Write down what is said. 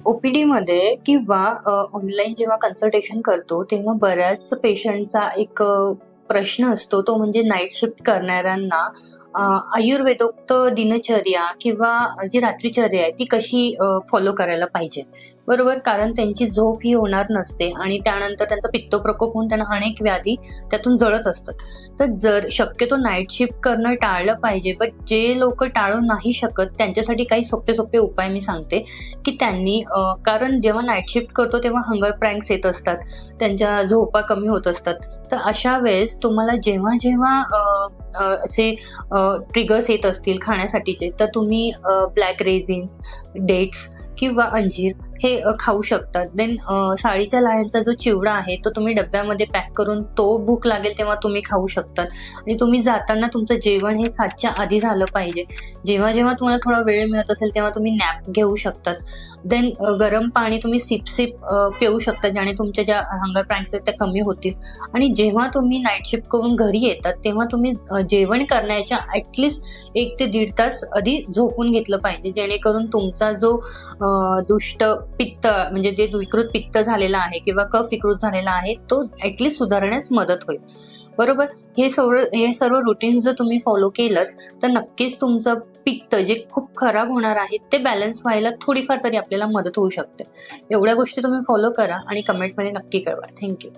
OPD मध्ये किंवा online जेव्हा कन्सल्टेशन करतो, तेव्हा बऱ्याच पेशंटचा एक प्रश्न असतो, तो म्हणजे नाईट शिफ्ट करणाऱ्यांना अ, आयुर्वेदोक्त दिनचर्या किंवा जी रात्रीचर्या आहे ती कशी फॉलो करायला पाहिजे, बरोबर? कारण त्यांची झोप ही होणार नसते आणि त्यानंतर त्यांचा पित्तप्रकोप होऊन त्यांना अनेक व्याधी त्यातून जळत असतात. तर जर शक्यतो नाईट शिफ्ट करणं टाळलं पाहिजे, पण जे लोकं टाळू नाही शकत त्यांच्यासाठी काही सोपे-सोपे उपाय मी सांगते. की त्यांनी कारण जेव्हा नाईट शिफ्ट करतो तेव्हा हंगर प्रँक्स येत असतात. त्यांच्या झोपा कमी होत असतात. तर अशा वेळेस तुम्हाला जेव्हा-जेव्हा असे ट्रिगर्स येत असतील खाण्यासाठीचे, तर तुम्ही ब्लॅक रेझिन्स, डेट्स किंवा अंजीर हे खाऊ शकतात. देन साळीच्या लाह्यांचा जो चिवडा आहे, तो तुम्ही डब्यामध्ये पॅक करून तो भूक लागेल तेव्हा तुम्ही खाऊ शकतात. आणि तुम्ही जाताना तुमचं जेवण हे 7च्या आधी झालं पाहिजे. जेव्हा-जेव्हा तुम्हाला थोडा वेळ मिळत असेल, तेव्हा तुम्ही नॅप घेऊ शकतात. देन गरम पाणी तुम्ही सिप-सिप पिऊ शकता, ज्याने तुमच्या ज्या हंगर प्रँक्स आहेत त्या कमी होतील. आणि जेव्हा तुम्ही नाईट शिफ्ट करून घरी येतात, तेव्हा तुम्ही जेवण करण्याच्या ॲटलीस्ट 1 ते 1.5 तास आधी झोपून घेतलं पाहिजे. जेणेकरून तुमचा जो दुष्ट पित्त म्हणजे जे विकृत पित्त झालेला आहे किंवा कफ विकृत झालेला आहे, तो ॲटलीस्ट सुधारण्यास मदत होईल. बरोबर? हे सर्व रूटीन्स जर तुम्ही फॉलो केलंत, तर नक्कीच तुमचं पित्त जे खूप खराब होणार आहे, ते बॅलन्स व्हायला थोडीफार तरी आपल्याला मदत होऊ शकते. एवढ्या गोष्टी तुम्ही फॉलो करा आणि कमेंटमध्ये नक्की कळवा. Thank you.